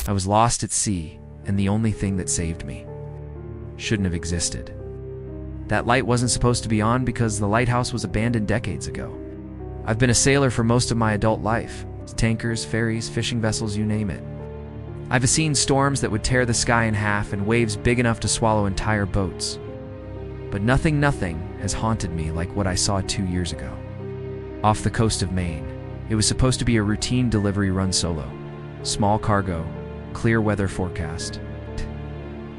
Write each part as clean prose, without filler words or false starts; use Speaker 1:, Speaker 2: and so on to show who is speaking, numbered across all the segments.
Speaker 1: I was lost at sea, and the only thing that saved me shouldn't have existed. That light wasn't supposed to be on because the lighthouse was abandoned decades ago. I've been a sailor for most of my adult life. Tankers, ferries, fishing vessels, you name it. I've seen storms that would tear the sky in half and waves big enough to swallow entire boats. But nothing has haunted me like what I saw 2 years ago. Off the coast of Maine, it was supposed to be a routine delivery run solo. Small cargo, clear weather forecast.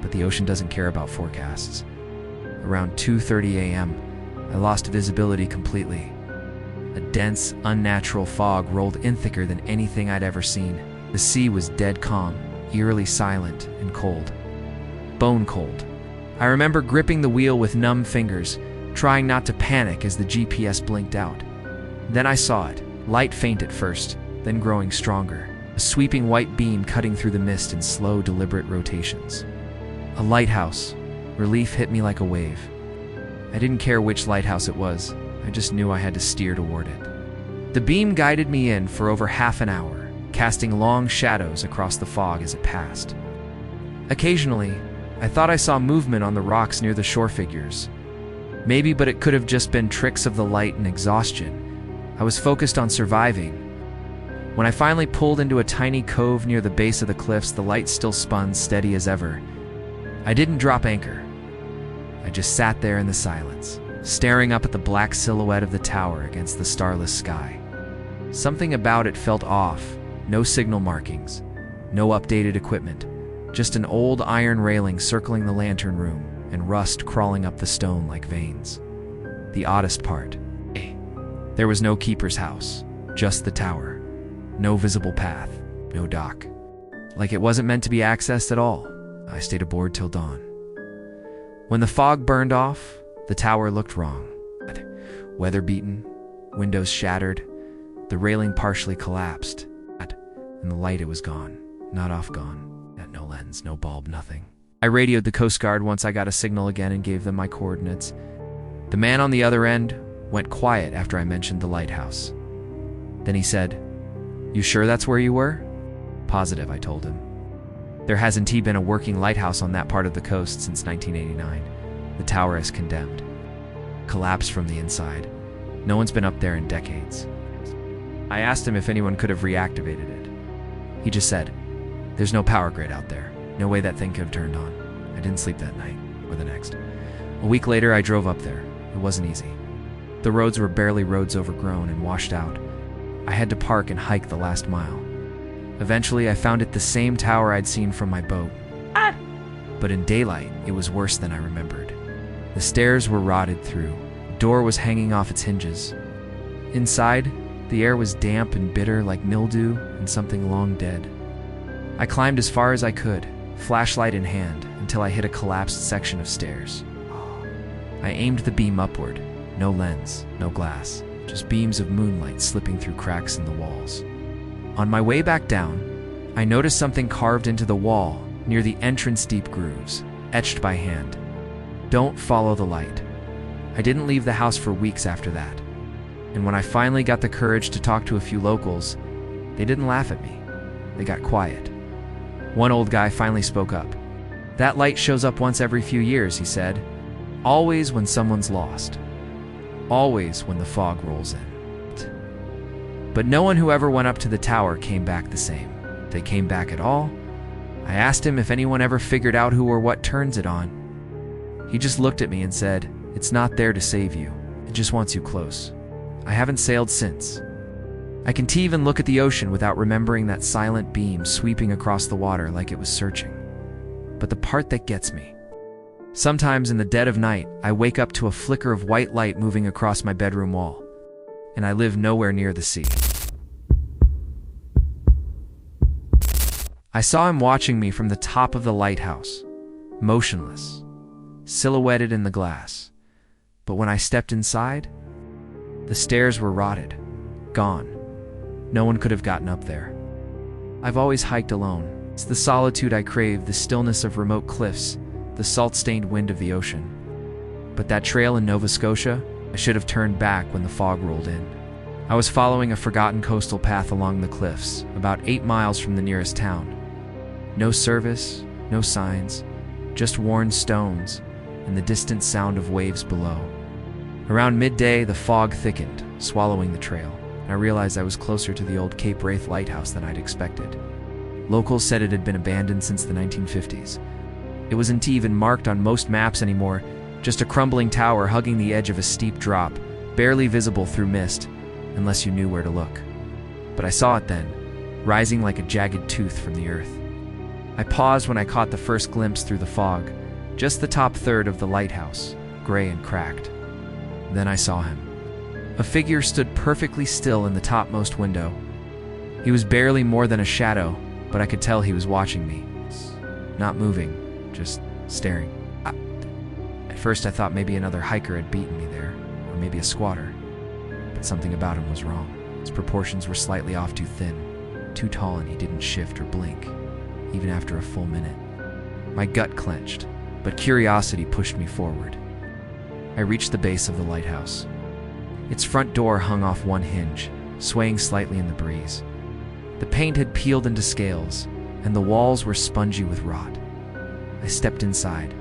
Speaker 1: But the ocean doesn't care about forecasts. Around 2:30 a.m., I lost visibility completely. A dense, unnatural fog rolled in thicker than anything I'd ever seen. The sea was dead calm, eerily silent and cold. Bone cold. I remember gripping the wheel with numb fingers, trying not to panic as the GPS blinked out. Then I saw it, light faint at first, then growing stronger. A sweeping white beam cutting through the mist in slow, deliberate rotations. A lighthouse. Relief hit me like a wave. I didn't care which lighthouse it was. I just knew I had to steer toward it. The beam guided me in for over half an hour, casting long shadows across the fog as it passed. Occasionally, I thought I saw movement on the rocks near the shore figures. Maybe, but it could have just been tricks of the light and exhaustion. I was focused on surviving. When I finally pulled into a tiny cove near the base of the cliffs, the light still spun steady as ever. I didn't drop anchor. I just sat there in the silence, staring up at the black silhouette of the tower against the starless sky. Something about it felt off. No signal markings, no updated equipment, just an old iron railing circling the lantern room and rust crawling up the stone like veins. The oddest part, there was no keeper's house, just the tower. No visible path, no dock. Like it wasn't meant to be accessed at all. I stayed aboard till dawn. When the fog burned off, the tower looked wrong. Weather-beaten, windows shattered, the railing partially collapsed. In the light, it was gone. Not off gone. No lens, no bulb, nothing. I radioed the Coast Guard once I got a signal again and gave them my coordinates. The man on the other end went quiet after I mentioned the lighthouse. Then he said, "You sure that's where you were?" "Positive," I told him. There hasn't been a working lighthouse on that part of the coast since 1989. The tower is condemned. Collapsed from the inside. No one's been up there in decades. I asked him if anyone could have reactivated it. He just said, "There's no power grid out there. No way that thing could have turned on." I didn't sleep that night, or the next. A week later, I drove up there. It wasn't easy. The roads were barely roads, overgrown and washed out. I had to park and hike the last mile. Eventually, I found it the same tower I'd seen from my boat. But in daylight, it was worse than I remembered. The stairs were rotted through. The door was hanging off its hinges. Inside, the air was damp and bitter like mildew and something long dead. I climbed as far as I could, flashlight in hand, until I hit a collapsed section of stairs. I aimed the beam upward. No lens, no glass, just beams of moonlight slipping through cracks in the walls. On my way back down, I noticed something carved into the wall near the entrance, deep grooves, etched by hand. "Don't follow the light." I didn't leave the house for weeks after that. And when I finally got the courage to talk to a few locals, they didn't laugh at me. They got quiet. One old guy finally spoke up. "That light shows up once every few years," he said. "Always when someone's lost. Always when the fog rolls in." But no one who ever went up to the tower came back the same. If they came back at all, I asked him if anyone ever figured out who or what turns it on. He just looked at me and said, "It's not there to save you. It just wants you close." I haven't sailed since. I can even look at the ocean without remembering that silent beam sweeping across the water like it was searching. But the part that gets me. Sometimes in the dead of night, I wake up to a flicker of white light moving across my bedroom wall. And I live nowhere near the sea. I saw him watching me from the top of the lighthouse, motionless, silhouetted in the glass. But when I stepped inside, the stairs were rotted, gone. No one could have gotten up there. I've always hiked alone. It's the solitude I crave, the stillness of remote cliffs, the salt-stained wind of the ocean. But that trail in Nova Scotia, I should have turned back when the fog rolled in. I was following a forgotten coastal path along the cliffs, about 8 miles from the nearest town. No service, no signs, just worn stones and the distant sound of waves below. Around midday, the fog thickened, swallowing the trail, and I realized I was closer to the old Cape Wraith lighthouse than I'd expected. Locals said it had been abandoned since the 1950s. It wasn't even marked on most maps anymore, just a crumbling tower hugging the edge of a steep drop, barely visible through mist, unless you knew where to look. But I saw it then, rising like a jagged tooth from the earth. I paused when I caught the first glimpse through the fog, just the top third of the lighthouse, gray and cracked. Then I saw him. A figure stood perfectly still in the topmost window. He was barely more than a shadow, but I could tell he was watching me. Not moving, just staring. At first I thought maybe another hiker had beaten me there, or maybe a squatter. But something about him was wrong. His proportions were slightly off too thin, too tall, and he didn't shift or blink, even after a full minute. My gut clenched, but curiosity pushed me forward. I reached the base of the lighthouse. Its front door hung off one hinge, swaying slightly in the breeze. The paint had peeled into scales, and the walls were spongy with rot. I stepped inside.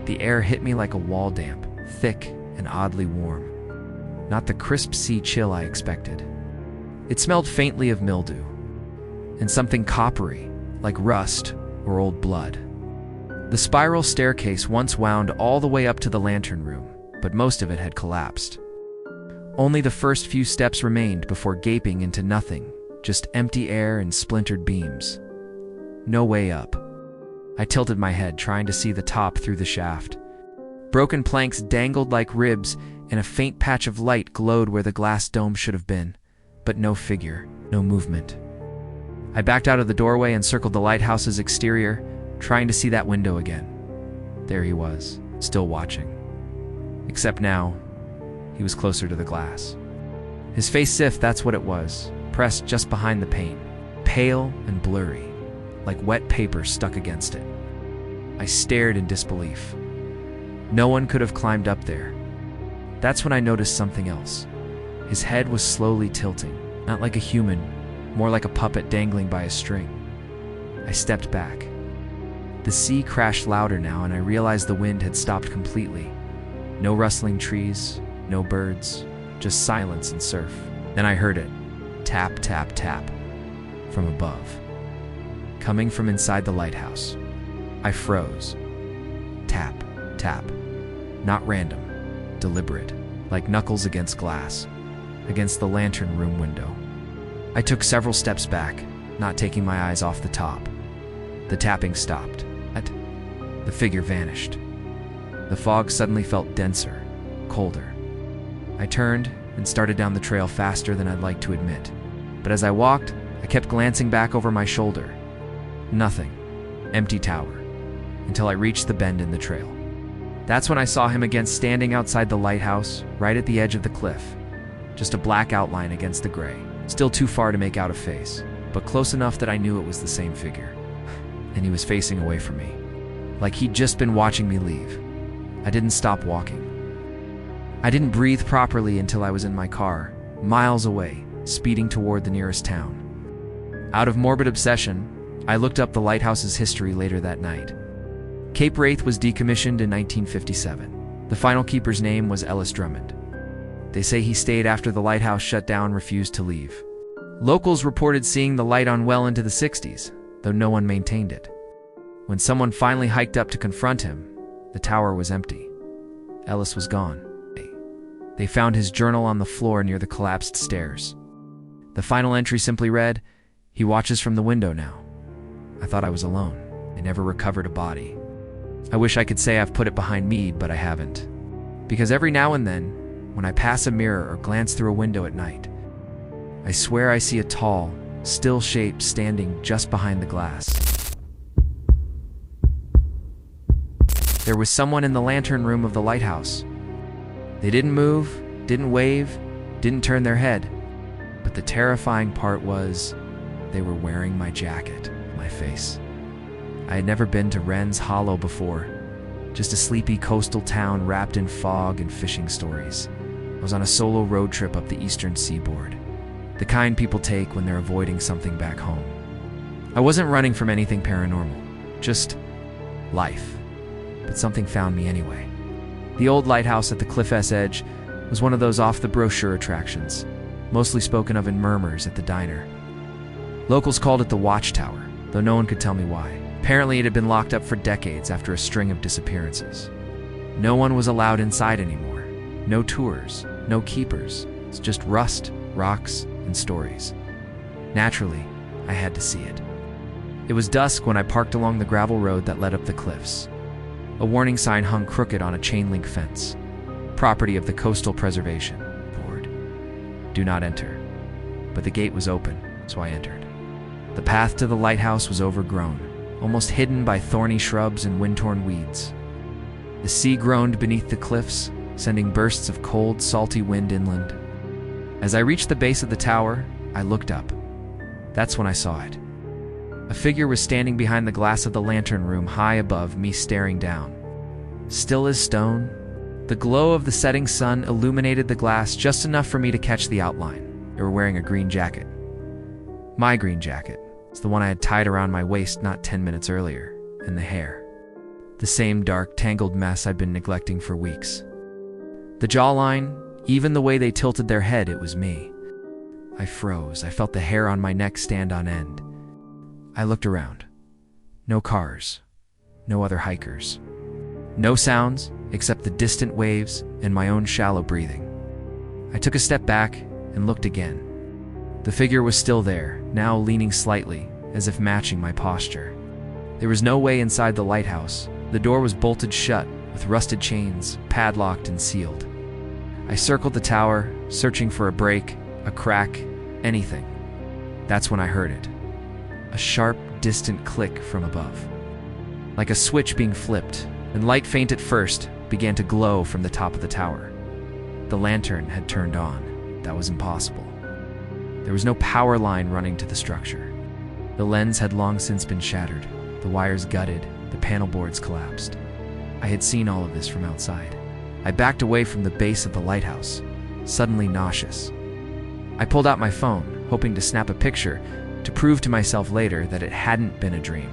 Speaker 1: The air hit me like a wall damp, thick and oddly warm. Not the crisp sea chill I expected. It smelled faintly of mildew, and something coppery, like rust or old blood. The spiral staircase once wound all the way up to the lantern room, but most of it had collapsed. Only the first few steps remained before gaping into nothing, just empty air and splintered beams. No way up. I tilted my head, trying to see the top through the shaft. Broken planks dangled like ribs, and a faint patch of light glowed where the glass dome should have been, but no figure, no movement. I backed out of the doorway and circled the lighthouse's exterior, trying to see that window again. There he was, still watching. Except now, he was closer to the glass. His face, if that's what it was, pressed just behind the paint, pale and blurry, like wet paper stuck against it. I stared in disbelief. No one could have climbed up there. That's when I noticed something else. His head was slowly tilting, not like a human, more like a puppet dangling by a string. I stepped back. The sea crashed louder now, and I realized the wind had stopped completely. No rustling trees, no birds, just silence and surf. Then I heard it. Tap, tap, tap. From above. Coming from inside the lighthouse. I froze. Tap, tap. Not random. Deliberate. Like knuckles against glass. Against the lantern room window. I took several steps back, not taking my eyes off the top. The tapping stopped. The figure vanished. The fog suddenly felt denser, colder. I turned and started down the trail faster than I'd like to admit. But as I walked, I kept glancing back over my shoulder. Nothing. Empty tower. Until I reached the bend in the trail. That's when I saw him again, standing outside the lighthouse, right at the edge of the cliff. Just a black outline against the gray. Still too far to make out a face, but close enough that I knew it was the same figure. And he was facing away from me. Like he'd just been watching me leave. I didn't stop walking. I didn't breathe properly until I was in my car, miles away, speeding toward the nearest town. Out of morbid obsession, I looked up the lighthouse's history later that night. Cape Wraith was decommissioned in 1957. The final keeper's name was Ellis Drummond. They say he stayed after the lighthouse shut down and refused to leave. Locals reported seeing the light on well into the 60s, though no one maintained it. When someone finally hiked up to confront him, the tower was empty. Ellis was gone. They found his journal on the floor near the collapsed stairs. The final entry simply read, "He watches from the window now." I thought I was alone. They never recovered a body. I wish I could say I've put it behind me, but I haven't. Because every now and then, when I pass a mirror or glance through a window at night, I swear I see a tall, still shape standing just behind the glass. There was someone in the lantern room of the lighthouse. They didn't move, didn't wave, didn't turn their head. But the terrifying part was, they were wearing my jacket, my face. I had never been to Wren's Hollow before, just a sleepy coastal town wrapped in fog and fishing stories. I was on a solo road trip up the eastern seaboard, the kind people take when they're avoiding something back home. I wasn't running from anything paranormal, just life. But something found me anyway. The old lighthouse at the cliff's edge was one of those off-the-brochure attractions, mostly spoken of in murmurs at the diner. Locals called it the Watchtower, though no one could tell me why. Apparently it had been locked up for decades after a string of disappearances. No one was allowed inside anymore. No tours, no keepers. It's just rust, rocks, and stories. Naturally, I had to see it. It was dusk when I parked along the gravel road that led up the cliffs. A warning sign hung crooked on a chain-link fence, property of the Coastal Preservation Board. Do not enter. But the gate was open, so I entered. The path to the lighthouse was overgrown, almost hidden by thorny shrubs and wind-torn weeds. The sea groaned beneath the cliffs, sending bursts of cold, salty wind inland. As I reached the base of the tower, I looked up. That's when I saw it. A figure was standing behind the glass of the lantern room high above me, staring down. Still as stone, the glow of the setting sun illuminated the glass just enough for me to catch the outline. They were wearing a green jacket. My green jacket. It's the one I had tied around my waist not 10 minutes earlier, and the hair. The same dark, tangled mess I'd been neglecting for weeks. The jawline, even the way they tilted their head, it was me. I froze. I felt the hair on my neck stand on end. I looked around. No cars. No other hikers. No sounds except the distant waves and my own shallow breathing. I took a step back and looked again. The figure was still there, now leaning slightly, as if matching my posture. There was no way inside the lighthouse. The door was bolted shut, with rusted chains, padlocked and sealed. I circled the tower, searching for a break, a crack, anything. That's when I heard it. A sharp, distant click from above. Like a switch being flipped, and light, faint at first, began to glow from the top of the tower. The lantern had turned on. That was impossible. There was no power line running to the structure. The lens had long since been shattered, the wires gutted, the panel boards collapsed. I had seen all of this from outside. I backed away from the base of the lighthouse, suddenly nauseous. I pulled out my phone, hoping to snap a picture to prove to myself later that it hadn't been a dream.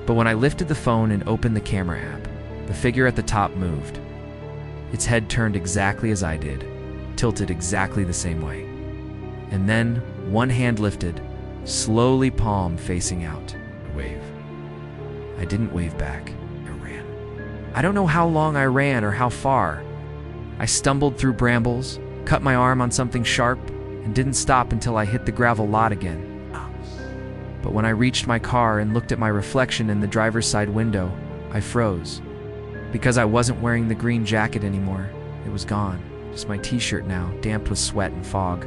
Speaker 1: But when I lifted the phone and opened the camera app, the figure at the top moved. Its head turned exactly as I did, tilted exactly the same way. And then, one hand lifted, slowly palm facing out. A wave. I didn't wave back. I ran. I don't know how long I ran or how far. I stumbled through brambles, cut my arm on something sharp, and didn't stop until I hit the gravel lot again. But when I reached my car and looked at my reflection in the driver's side window, I froze. Because I wasn't wearing the green jacket anymore. It was gone. Just my t-shirt now, damped with sweat and fog.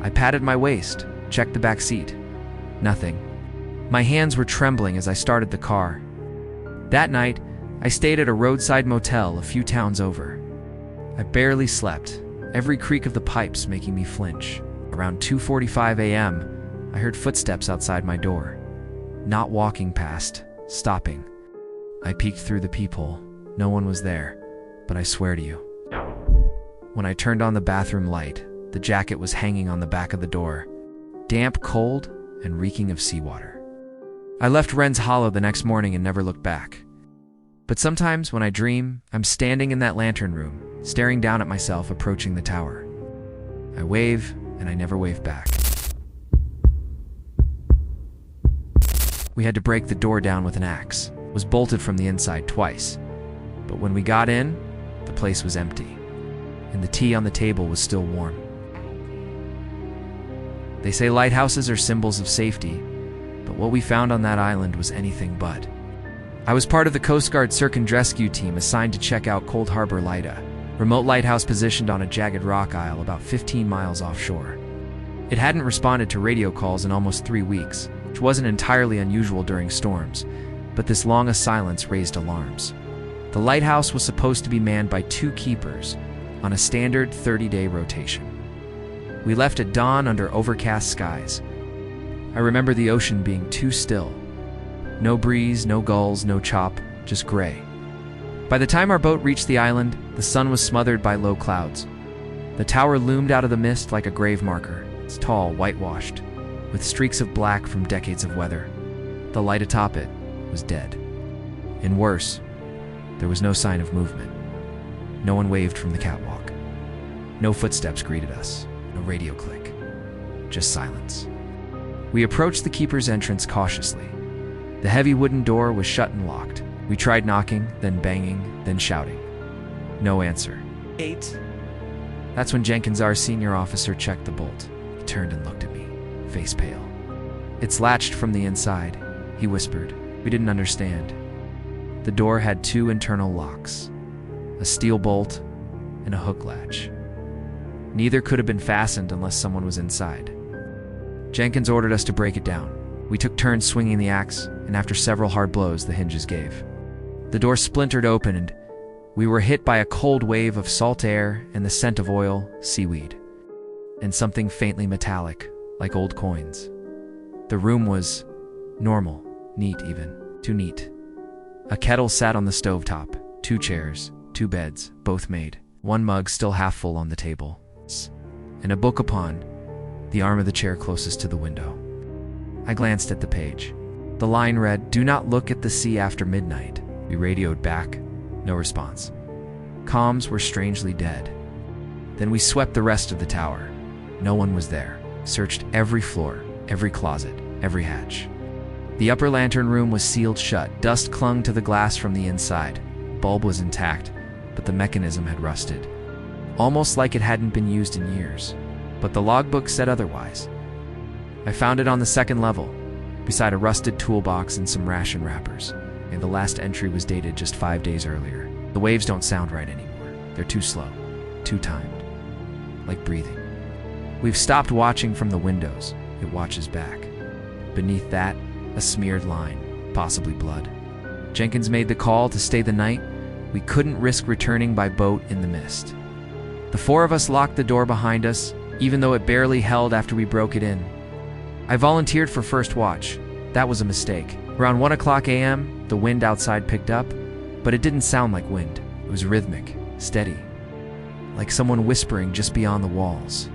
Speaker 1: I patted my waist, checked the back seat. Nothing. My hands were trembling as I started the car. That night, I stayed at a roadside motel a few towns over. I barely slept, every creak of the pipes making me flinch. Around 2:45 a.m., I heard footsteps outside my door. Not walking past, stopping. I peeked through the peephole. No one was there, but I swear to you. When I turned on the bathroom light, the jacket was hanging on the back of the door, damp, cold, and reeking of seawater. I left Wren's Hollow the next morning and never looked back. But sometimes when I dream, I'm standing in that lantern room, staring down at myself approaching the tower. I wave, and I never wave back. We had to break the door down with an axe. It was bolted from the inside twice. But when we got in, the place was empty, and the tea on the table was still warm. They say lighthouses are symbols of safety, but what we found on that island was anything but. I was part of the Coast Guard search and rescue team assigned to check out Cold Harbor Light, a remote lighthouse positioned on a jagged rock isle about 15 miles offshore. It hadn't responded to radio calls in almost 3 weeks, which wasn't entirely unusual during storms, but this long a silence raised alarms. The lighthouse was supposed to be manned by 2 keepers on a standard 30-day rotation. We left at dawn under overcast skies. I remember the ocean being too still. No breeze, no gulls, no chop, just gray. By the time our boat reached the island, the sun was smothered by low clouds. The tower loomed out of the mist like a grave marker, its tall, whitewashed. with streaks of black from decades of weather. The light atop it was dead. And worse, there was no sign of movement. No one waved from the catwalk. No footsteps greeted us. No radio click. Just silence. We approached the keeper's entrance cautiously. The heavy wooden door was shut and locked. We tried knocking, then banging, then shouting. No answer. 8. That's when Jenkins, our senior officer, checked the bolt. He turned and looked at me, face pale. It's latched from the inside, he whispered. We didn't understand. The door had 2 internal locks, a steel bolt and a hook latch. Neither could have been fastened unless someone was inside. Jenkins ordered us to break it down. We took turns swinging the axe, and after several hard blows, the hinges gave. The door splintered open, and we were hit by a cold wave of salt air and the scent of oil, seaweed, and something faintly metallic, like old coins. The room was normal, neat even, too neat. A kettle sat on the stovetop, 2 chairs, 2 beds, both made, 1 mug still half full on the table, and a book upon the arm of the chair closest to the window. I glanced at the page. The line read, "Do not look at the sea after midnight." We radioed back. No response. Comms were strangely dead. Then we swept the rest of the tower. No one was there. Searched every floor, every closet, every hatch. The upper lantern room was sealed shut. Dust clung to the glass from the inside. Bulb was intact, but the mechanism had rusted. Almost like it hadn't been used in years. But the logbook said otherwise. I found it on the 2nd level, beside a rusted toolbox and some ration wrappers, and the last entry was dated just 5 days earlier. The waves don't sound right anymore. They're too slow, too timed, like breathing. We've stopped watching from the windows. It watches back. Beneath that, a smeared line, possibly blood. Jenkins made the call to stay the night. We couldn't risk returning by boat in the mist. The 4 of us locked the door behind us, even though it barely held after we broke it in. I volunteered for first watch. That was a mistake. Around 1 o'clock a.m., the wind outside picked up, but it didn't sound like wind. It was rhythmic, steady, like someone whispering just beyond the walls.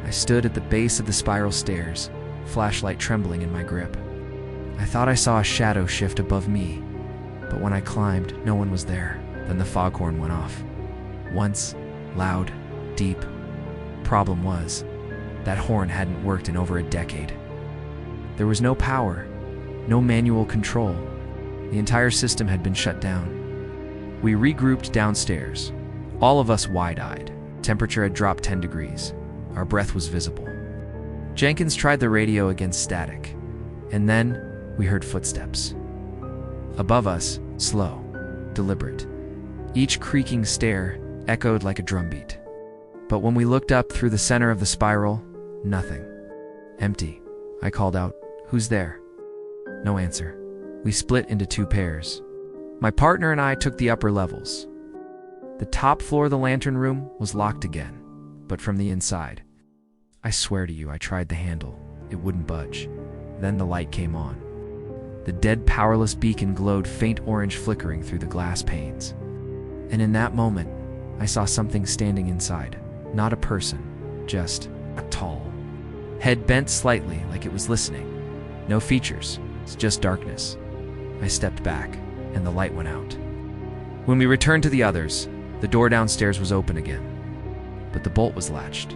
Speaker 1: I stood at the base of the spiral stairs, flashlight trembling in my grip. I thought I saw a shadow shift above me, but when I climbed, no one was there. Then the foghorn went off. Once, loud, deep. Problem was, that horn hadn't worked in over a decade. There was no power, no manual control. The entire system had been shut down. We regrouped downstairs, all of us wide-eyed. Temperature had dropped 10 degrees. Our breath was visible. Jenkins tried the radio against static, and then we heard footsteps. Above us, slow, deliberate. Each creaking stair echoed like a drumbeat. But when we looked up through the center of the spiral, nothing. Empty. I called out, "Who's there?" No answer. We split into 2 pairs. My partner and I took the upper levels. The top floor of the lantern room was locked again, but from the inside. I swear to you, I tried the handle. It wouldn't budge. Then the light came on. The dead, powerless beacon glowed faint orange flickering through the glass panes. And in that moment, I saw something standing inside. Not a person, just tall. Head bent slightly like it was listening. No features, it's just darkness. I stepped back, and the light went out. When we returned to the others, the door downstairs was open again, but the bolt was latched.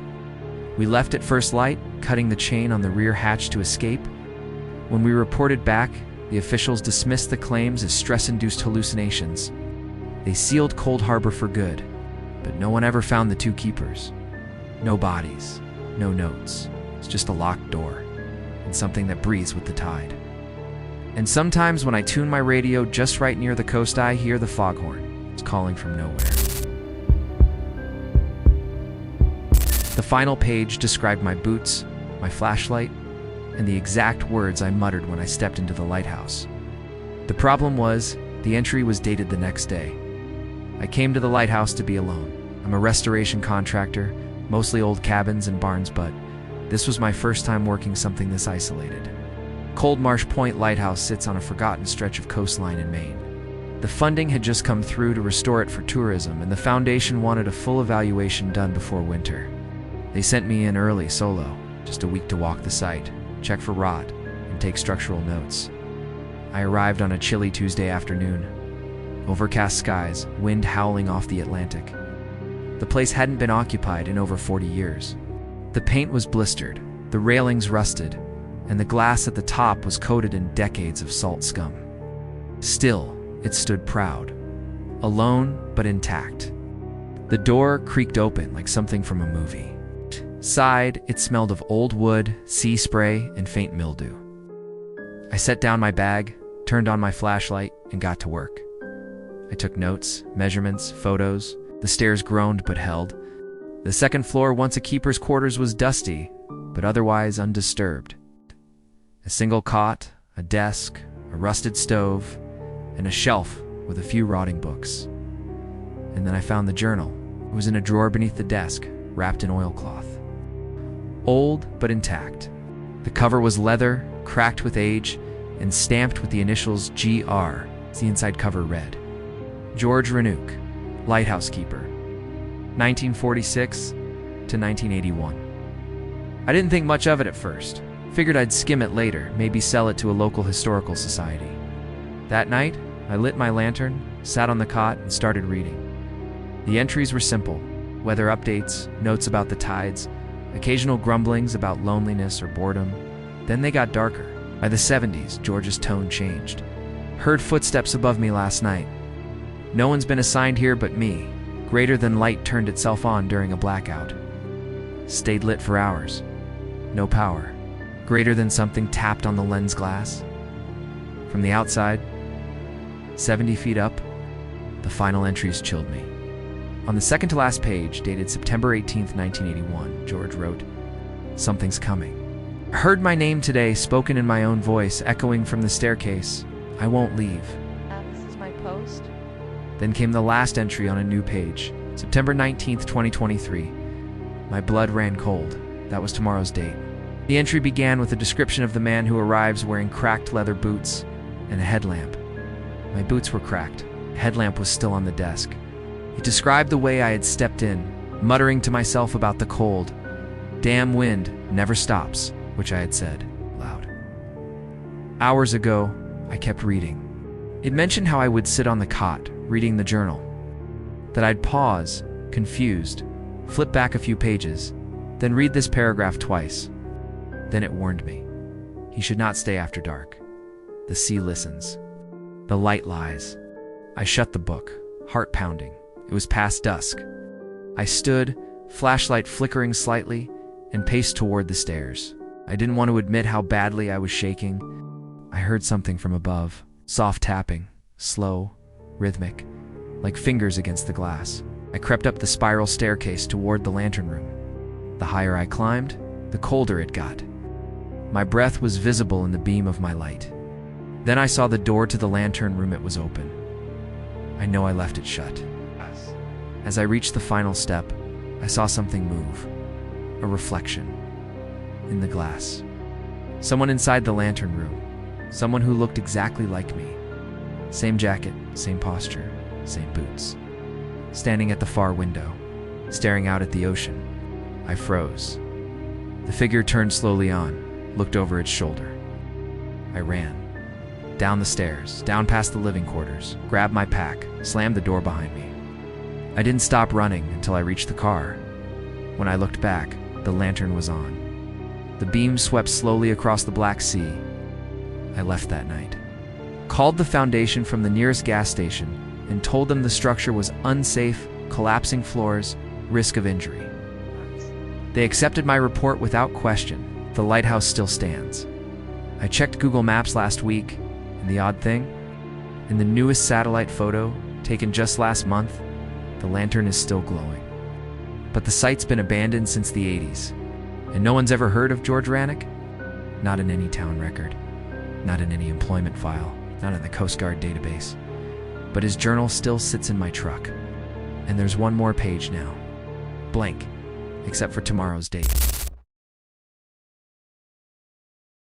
Speaker 1: We left at first light, cutting the chain on the rear hatch to escape. When we reported back, the officials dismissed the claims as stress-induced hallucinations. They sealed Cold Harbor for good, but no one ever found the 2 keepers. No bodies, no notes. It's just a locked door, and something that breathes with the tide. And sometimes when I tune my radio just right near the coast, I hear the foghorn. It's calling from nowhere. The final page described my boots, my flashlight, and the exact words I muttered when I stepped into the lighthouse. The problem was, the entry was dated the next day. I came to the lighthouse to be alone. I'm a restoration contractor, mostly old cabins and barns, but this was my first time working something this isolated. Cold Marsh Point Lighthouse sits on a forgotten stretch of coastline in Maine. The funding had just come through to restore it for tourism, and the foundation wanted a full evaluation done before winter. They sent me in early, solo, just a week to walk the site. check for rot, and take structural notes. I arrived on a chilly Tuesday afternoon. Overcast skies, wind howling off the Atlantic. The place hadn't been occupied in over 40 years. The paint was blistered, the railings rusted, and the glass at the top was coated in decades of salt scum. Still, it stood proud, alone but intact. The door creaked open like something from a movie. Inside, it smelled of old wood, sea spray, and faint mildew. I set down my bag, turned on my flashlight, and got to work. I took notes, measurements, photos. The stairs groaned but held. The second floor, once a keeper's quarters, was dusty, but otherwise undisturbed. A single cot, a desk, a rusted stove, and a shelf with a few rotting books. And then I found the journal. It was in a drawer beneath the desk, wrapped in oilcloth. Old but intact. The cover was leather, cracked with age, and stamped with the initials GR, as the inside cover read. George Renouc, Lighthouse Keeper, 1946 to 1981. I didn't think much of it at first. Figured I'd skim it later, maybe sell it to a local historical society. That night, I lit my lantern, sat on the cot, and started reading. The entries were simple: weather updates, notes about the tides, occasional grumblings about loneliness or boredom. Then they got darker. By the 70s, George's tone changed. Heard footsteps above me last night. No one's been assigned here but me. Greater than light turned itself on during a blackout. Stayed lit for hours. No power. Greater than something tapped on the lens glass. From the outside, 70 feet up, the final entries chilled me. On the second to last page, dated September 18th, 1981, George wrote, "Something's coming. I heard my name today, spoken in my own voice, echoing from the staircase. I won't leave."
Speaker 2: This is my post.
Speaker 1: Then came the last entry on a new page, September 19th, 2023. My blood ran cold. That was tomorrow's date. The entry began with a description of the man who arrives wearing cracked leather boots and a headlamp. My boots were cracked. The headlamp was still on the desk. It described the way I had stepped in, muttering to myself about the cold. "Damn wind never stops," which I had said loud. Hours ago, I kept reading. It mentioned how I would sit on the cot, reading the journal. That I'd pause, confused, flip back a few pages, then read this paragraph twice. Then it warned me. He should not stay after dark. The sea listens. The light lies. I shut the book, heart pounding. It was past dusk. I stood, flashlight flickering slightly, and paced toward the stairs. I didn't want to admit how badly I was shaking. I heard something from above, soft tapping, slow, rhythmic, like fingers against the glass. I crept up the spiral staircase toward the lantern room. The higher I climbed, the colder it got. My breath was visible in the beam of my light. Then I saw the door to the lantern room. It was open. I know I left it shut. As I reached the final step, I saw something move. A reflection. In the glass. Someone inside the lantern room. Someone who looked exactly like me. Same jacket, same posture, same boots. Standing at the far window, staring out at the ocean. I froze. The figure turned slowly on, looked over its shoulder. I ran. Down the stairs, down past the living quarters, grabbed my pack, slammed the door behind me. I didn't stop running until I reached the car. When I looked back, the lantern was on. The beam swept slowly across the Black Sea. I left that night. Called the foundation from the nearest gas station and told them the structure was unsafe, collapsing floors, risk of injury. They accepted my report without question. The lighthouse still stands. I checked Google Maps last week, and the odd thing? In the newest satellite photo, taken just last month, the lantern is still glowing. But the site's been abandoned since the 80s. And no one's ever heard of George Renouc? Not in any town record. Not in any employment file. Not in the Coast Guard database. But his journal still sits in my truck. And there's one more page now. Blank. Except for tomorrow's date.